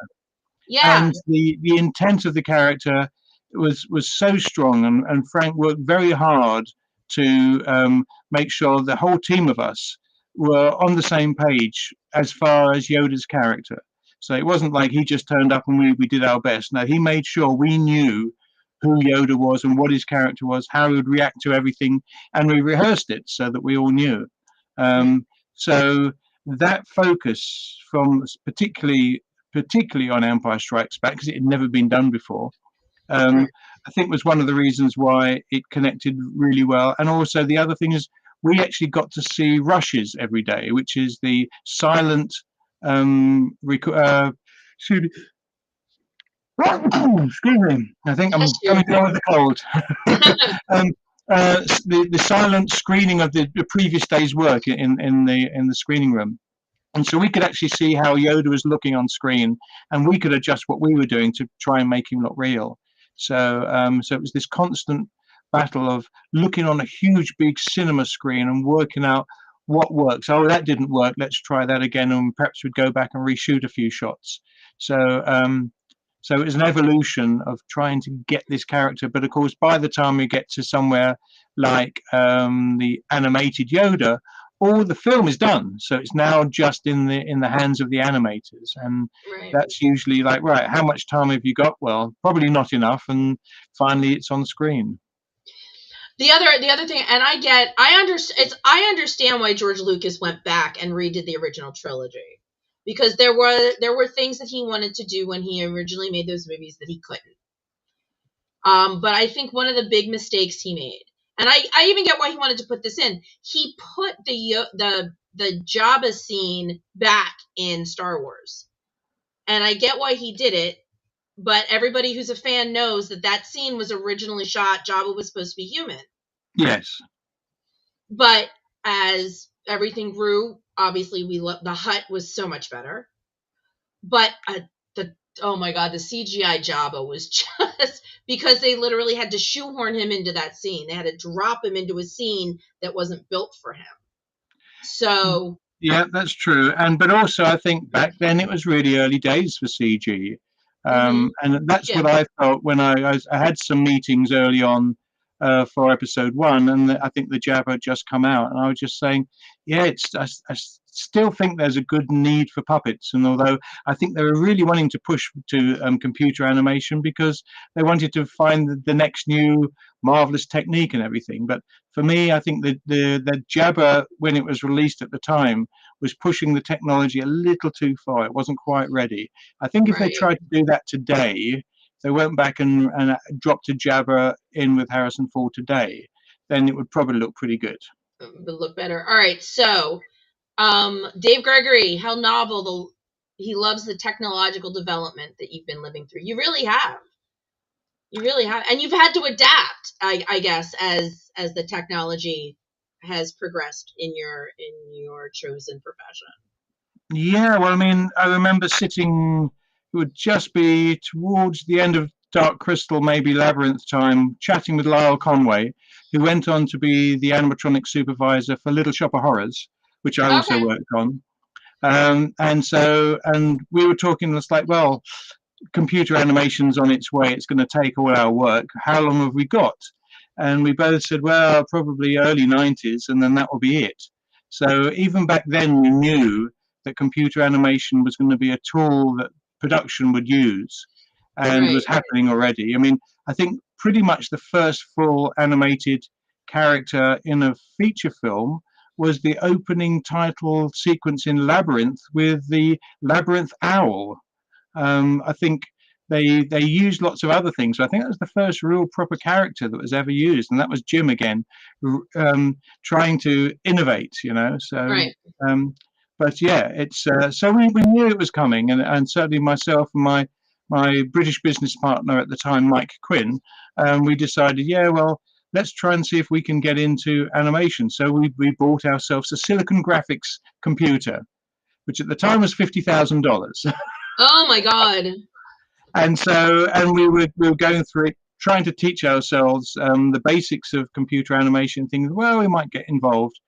Yeah. And the intent of the character was so strong, and Frank worked very hard to make sure the whole team of us were on the same page as far as Yoda's character. So it wasn't like he just turned up and we did our best. No, he made sure we knew who Yoda was and what his character was, how he would react to everything, and we rehearsed it so that we all knew. So that focus, from particularly on Empire Strikes Back, because it had never been done before, I think was one of the reasons why it connected really well. And also the other thing is we actually got to see rushes every day, which is the silent excuse me, I think I'm coming down with a cold. The silent screening of the previous day's work in the screening room. And so we could actually see how Yoda was looking on screen, and we could adjust what we were doing to try and make him look real. So it was this constant battle of looking on a huge, big cinema screen and working out what works. Oh, that didn't work. Let's try that again, and perhaps we'd go back and reshoot a few shots. So it was an evolution of trying to get this character. But of course, by the time we get to somewhere like the animated Yoda, all the film is done, so it's now just in the hands of the animators, and that's usually like, right, how much time have you got? Well, probably not enough, and finally it's on screen. The other thing, and I understand why George Lucas went back and redid the original trilogy, because there were things that he wanted to do when he originally made those movies that he couldn't. But I think one of the big mistakes he made, and I even get why he wanted to put this in. He put the Jabba scene back in Star Wars, and I get why he did it. But everybody who's a fan knows that scene was originally shot. Jabba was supposed to be human. Yes. But as everything grew, obviously the Hut was so much better, but oh my God, the CGI Jabba was just because they literally had to shoehorn him into that scene. They had to drop him into a scene that wasn't built for him. So yeah, that's true. But also I think back then it was really early days for CG. And that's what I felt when I had some meetings early on for episode 1, and I think the Jabba had just come out, and I was just saying, yeah, I still think there's a good need for puppets, and although I think they were really wanting to push to computer animation because they wanted to find the next new marvelous technique and everything, but for me, I think the Jabba, when it was released at the time, was pushing the technology a little too far. It wasn't quite ready. I think if they tried to do that today, if they went back and dropped a Jabba in with Harrison Ford today, then it would probably look pretty good. It would look better. All right, so Dave Gregory, how novel he loves the technological development that you've been living through. You really have. You really have, and you've had to adapt, I guess, as the technology has progressed in your chosen profession. Yeah, well, I mean, I remember sitting. It would just be towards the end of Dark Crystal, maybe Labyrinth time, chatting with Lyle Conway, who went on to be the animatronic supervisor for Little Shop of Horrors, which I also worked on. And we were talking. It's like, well, computer animation's on its way. It's going to take all our work. How long have we got? And we both said, well, probably early 90s, and then that will be it. So even back then, we knew that computer animation was going to be a tool that production would use, and was happening already. I mean, I think pretty much the first full animated character in a feature film was the opening title sequence in Labyrinth with the Labyrinth Owl. I think they used lots of other things. I think that was the first real proper character that was ever used, and that was Jim again, trying to innovate, you know. So, but yeah, it's so we knew it was coming, and certainly myself and my British business partner at the time, Mike Quinn, we decided, yeah, well, let's try and see if we can get into animation. So we bought ourselves a Silicon Graphics computer, which at the time was $50,000. Oh my God! And we were going through it, trying to teach ourselves the basics of computer animation. Things, well, we might get involved.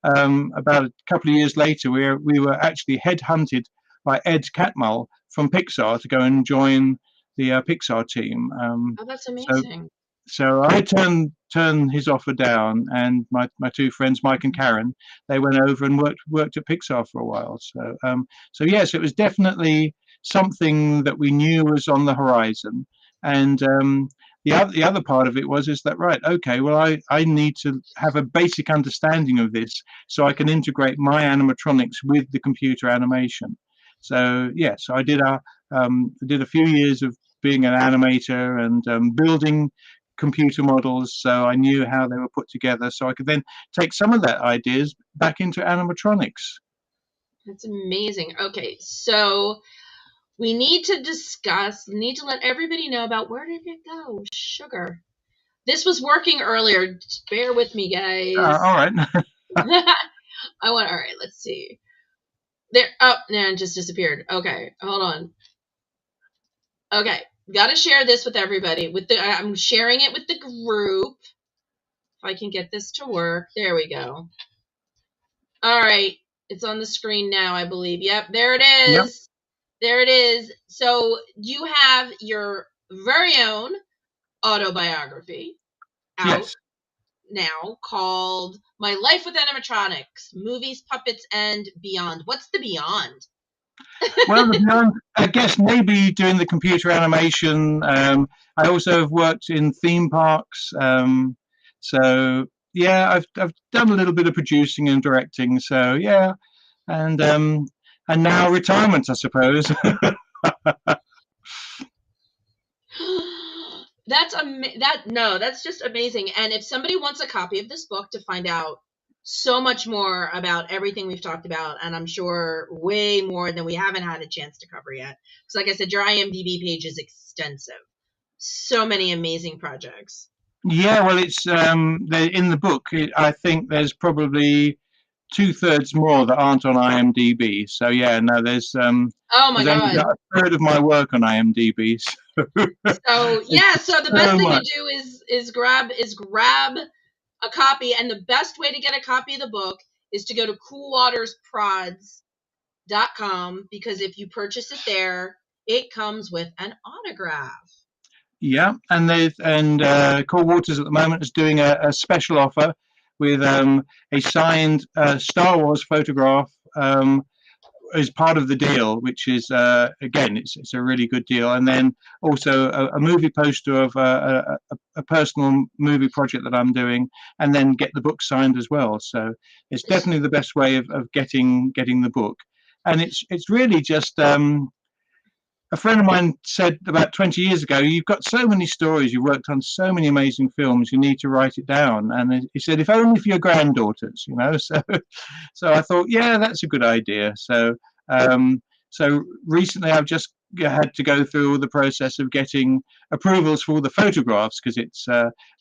About a couple of years later, we were actually headhunted by Ed Catmull from Pixar to go and join the Pixar team. Oh, that's amazing. So I turned his offer down, and my two friends, Mike and Karen, they went over and worked at Pixar for a while. So yes, it was definitely something that we knew was on the horizon. And the other part of it is that, right, okay, well, I need to have a basic understanding of this so I can integrate my animatronics with the computer animation. So yes, I did a few years of being an animator and building computer models, so I knew how they were put together, so I could then take some of that ideas back into animatronics. That's amazing. Okay, so we need to let everybody know about where did it go? Sugar. This was working earlier. Just bear with me, guys. All right. All right, let's see. There. Oh, no, it just disappeared. Okay, hold on. Okay, got to share this with everybody. I'm sharing it with the group. If I can get this to work. There we go. All right, it's on the screen now, I believe. Yep, there it is. Yep. There it is. So you have your very own autobiography out now called My Life with Animatronics, Movies, Puppets, and Beyond. What's the beyond? Well, the beyond, I guess maybe doing the computer animation. I also have worked in theme parks. So yeah, I've done a little bit of producing and directing. So yeah, and now retirement, I suppose. That's just amazing. And if somebody wants a copy of this book to find out so much more about everything we've talked about, and I'm sure way more than we haven't had a chance to cover yet, because like I said, your IMDb page is extensive. So many amazing projects. Yeah, well, it's in the book. I think there's probably 2/3 more that aren't on IMDb. So yeah, no, there's Oh my there's only God. about a third of my work on IMDb. So So yeah, so the best so thing much. to do is grab a copy, and the best way to get a copy of the book is to go to coolwatersprods.com, because if you purchase it there, it comes with an autograph. Yeah, and Cool Waters at the moment is doing a special offer with a signed Star Wars photograph as part of the deal, which is again, it's a really good deal. And then also a movie poster of a personal movie project that I'm doing, and then get the book signed as well. So it's definitely the best way of getting the book, and it's really just. A friend of mine said about 20 years ago, you've got so many stories, you've worked on so many amazing films, you need to write it down. And he said, if only for your granddaughters, you know. So I thought, yeah, that's a good idea. So recently I've just had to go through all the process of getting approvals for all the photographs, because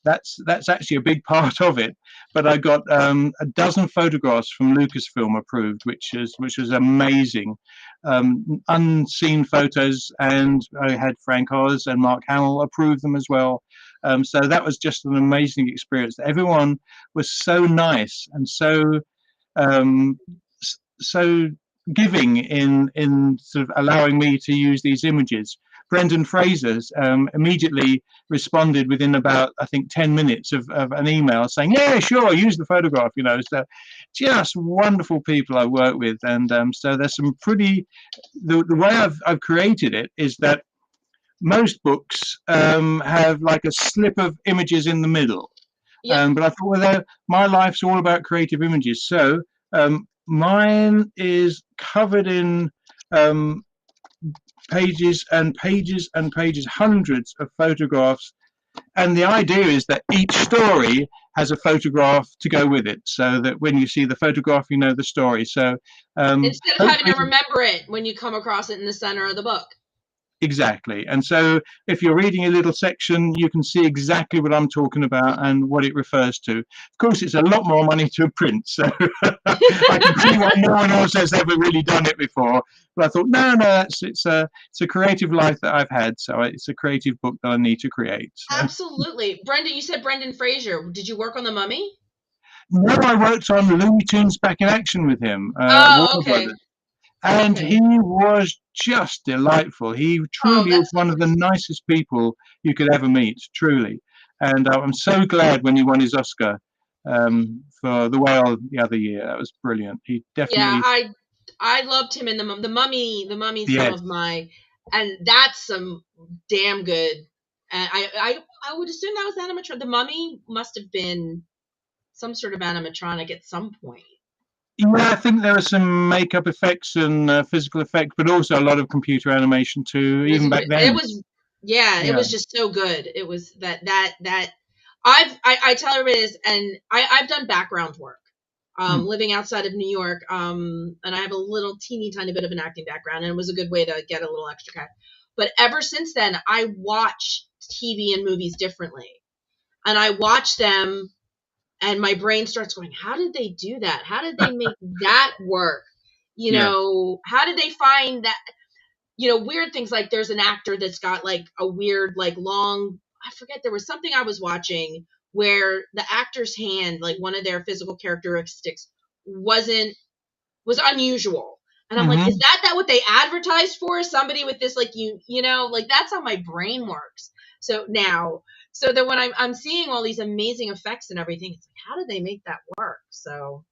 that's actually a big part of it. But I got a dozen photographs from Lucasfilm approved, which was amazing. Unseen photos, and I had Frank Oz and Mark Hamill approve them as well. So that was just an amazing experience. Everyone was so nice and um, so giving in sort of allowing me to use these images. Brendan Fraser's immediately responded within about, I think, 10 minutes of an email saying, yeah, sure, use the photograph, you know. So just wonderful people I work with. And so there's some pretty, the way I've created it is that most books have like a slip of images in the middle. Yep. But I thought, well, my life's all about creative images. So mine is covered in um, pages and pages and pages, hundreds of photographs. And the idea is that each story has a photograph to go with it, so that when you see the photograph, you know the story. So Instead of having to remember it when you come across it in the center of the book. exactly. And so if you're reading a little section, you can see exactly what I'm talking about and what it refers to. Of course, it's a lot more money to print, so I can see why no one else has ever really done it before. But I thought, no, it's a creative life that I've had, so it's a creative book that I need to create. So. Absolutely. Brenda, you said Brendan Fraser. Did you work on The Mummy? No, I worked on Looney Tunes Back in Action with him. Oh, Warner okay. Brothers. And Okay. he was just delightful. He truly is one of the nicest people you could ever meet, truly. And I'm so glad when he won his Oscar for The Whale the other year. That was brilliant. He definitely. Yeah, I loved him in the Mummy. The Mummy's Yes. some of my, and that's some damn good. And I would assume that was animatronic. The Mummy must have been some sort of animatronic at some point. Yeah, I think there were some makeup effects and physical effects, but also a lot of computer animation too, even back then. It was, it was just so good. It was that I tell everybody this, and I've done background work, living outside of New York, and I have a little teeny tiny bit of an acting background, and it was a good way to get a little extra cash. But ever since then, I watch TV and movies differently, and I watch them. And my brain starts going, how did they do that? How did they make that work? You know, how did they find that? You know, weird things like there's an actor that's got like a weird, like long, I forget, there was something I was watching where the actor's hand, like one of their physical characteristics was unusual. And I'm like, is that what they advertised for? Somebody with this, like, you know, like that's how my brain works. So that when I'm seeing all these amazing effects and everything, it's like, how did they make that work? So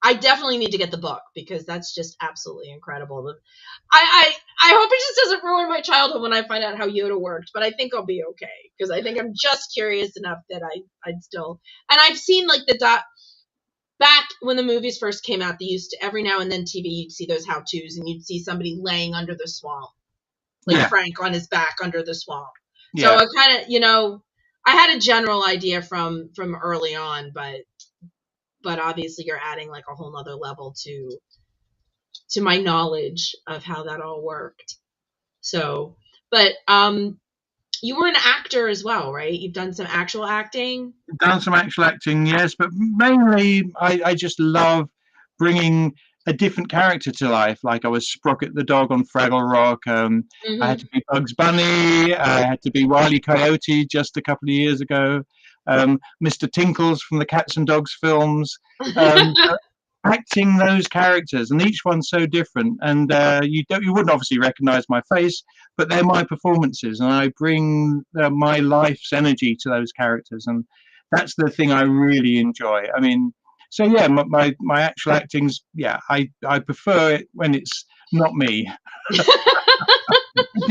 I definitely need to get the book, because that's just absolutely incredible. I hope it just doesn't ruin my childhood when I find out how Yoda worked, but I think I'll be okay, because I think I'm just curious enough that I'd still, and I've seen like back when the movies first came out, they used to, every now and then TV, you'd see those how-tos, and you'd see somebody laying under the swamp, like Frank on his back under the swamp. So I kind of, you know, I had a general idea from early on, but obviously you're adding like a whole nother level to my knowledge of how that all worked. So, but You were an actor as well, right? You've done some actual acting. Done some actual acting, yes, but mainly I just love bringing a different character to life. Like I was Sprocket the dog on Fraggle Rock. I had Mm-hmm. to be Bugs Bunny. I had to be Wile E. Coyote just a couple of years ago. Mr. Tinkles from the Cats and Dogs films. Um, Acting those characters, and each one's so different. And you wouldn't obviously recognise my face, but they're my performances, and I bring my life's energy to those characters, and that's the thing I really enjoy. I mean, so yeah, my actual acting's, yeah, I prefer it when it's not me, which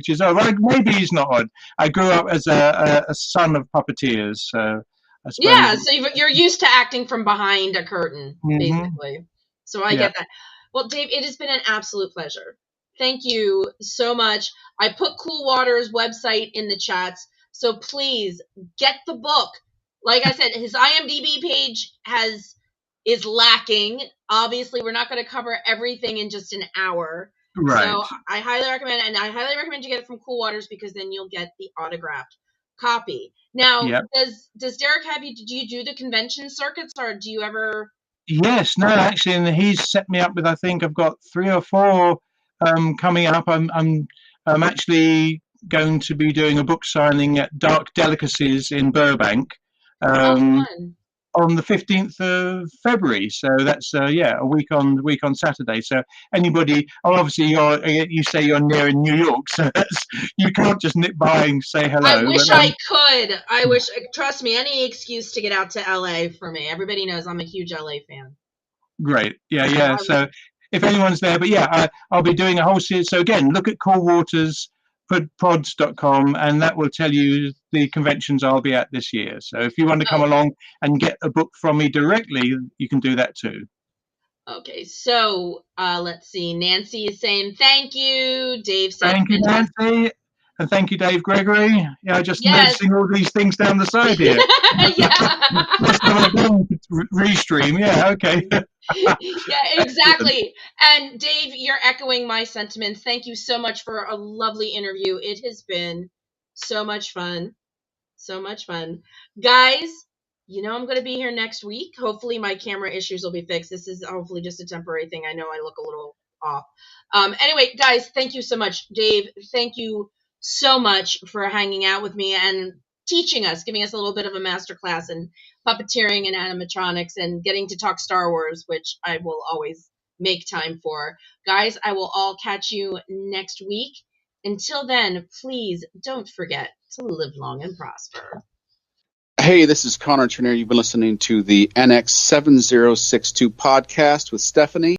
is odd. Well, maybe it's not odd. I grew up as a son of puppeteers, so I suppose. Yeah, so you're used to acting from behind a curtain, Hmm. basically. So I Yeah. get that. Well, Dave, it has been an absolute pleasure. Thank you so much. I put Cool Water's website in the chats, so please get the book. Like I said, his IMDb page is lacking. Obviously, we're not going to cover everything in just an hour. Right. So I highly recommend, and I highly recommend you get it from Cool Waters because then you'll get the autographed copy. Now, Yeah. does Derek have you? Do you do the convention circuits, or do you ever? Yes, no, actually, and he's set me up with. I think I've got 3 or 4 coming up. I'm actually going to be doing a book signing at Dark Delicacies in Burbank Oh, um, fun! on the 15th of February. So that's yeah, a week on Saturday. So anybody, oh, obviously you say you're near in New York, so that's, you can't just nip by and say I hello. wish But I could. I wish. Trust me, any excuse to get out to LA for me. Everybody knows I'm a huge LA fan. great. Yeah, So yeah. So if anyone's there, but yeah, I'll be doing a whole series. So again, look at coolwatersprods.com, and that will tell you the conventions I'll be at this year. So if you want to come along and get a book from me directly, you can do that too. Okay, so let's see. Nancy is saying thank you. Dave said Thank you, fantastic. Nancy. And thank you, Dave Gregory. Yeah, just Yes. noticing all these things down the side here. Just Yeah. having a long restream. Yeah, okay. Yeah, Excellent. exactly. And Dave, you're echoing my sentiments. Thank you so much for a lovely interview. It has been so much fun. So much fun. Guys, I'm going to be here next week. Hopefully, my camera issues will be fixed. This is hopefully just a temporary thing. I know I look a little off. Anyway, guys, thank you so much. Dave, thank you so much for hanging out with me and teaching us, giving us a little bit of a masterclass in puppeteering and animatronics and getting to talk Star Wars, which I will always make time for. Guys, I will all catch you next week. Until then, please don't forget to live long and prosper. Hey, this is Connor Turner. You've been listening to the NX7062 podcast with Stephanie.